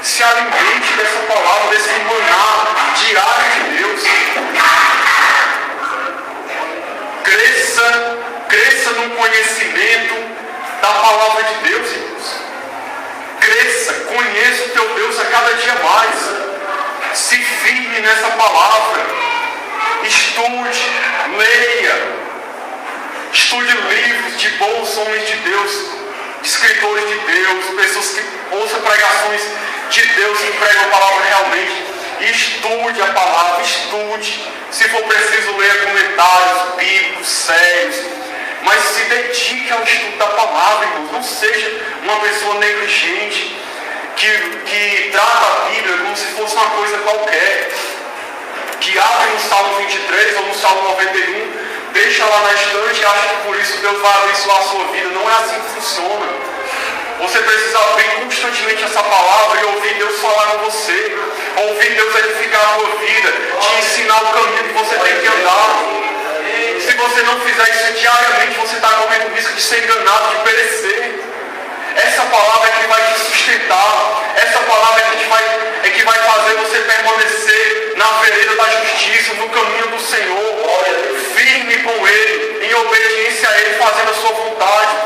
se alimente dessa palavra, desse maná diário de Deus. Cresça no conhecimento da palavra de Deus, irmãos. Cresça, conheça o teu Deus a cada dia mais. Se firme nessa palavra. Estude, leia. Estude livros de bons homens de Deus, escritores de Deus, pessoas que ouçam pregações de Deus que pregam a palavra realmente. Estude a palavra, estude. Se for preciso, leia comentários bíblicos, sérios. Mas se dedique ao estudo da palavra, irmãos. Não seja uma pessoa negligente que trata a Bíblia como se fosse uma coisa qualquer. Que abre no Salmo 23 ou no Salmo 91, deixa lá na estante e acha que por isso Deus vai abençoar a sua vida. Não é assim que funciona. Você precisa abrir constantemente essa palavra e ouvir Deus falar com você. Ouvir Deus edificar a sua vida, te ensinar o caminho que você tem que andar. Se você não fizer isso diariamente, você está correndo o risco de ser enganado, de perecer. Essa palavra é que vai te sustentar. Essa palavra é que vai fazer você permanecer na vereda da justiça, no caminho do Senhor, firme com Ele, em obediência a Ele, fazendo a sua vontade.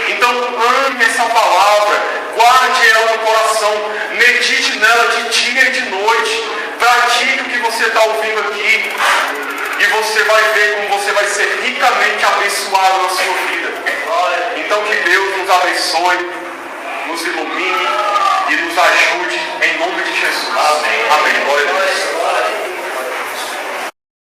Então ame essa palavra, guarde ela no coração, medite nela de dia e de noite, pratique o que você está ouvindo aqui, e você vai ver como você vai ser ricamente abençoado na sua vida. Então que Deus nos abençoe, nos ilumine e nos ajude em nome de Jesus. Amém. Glória a Deus.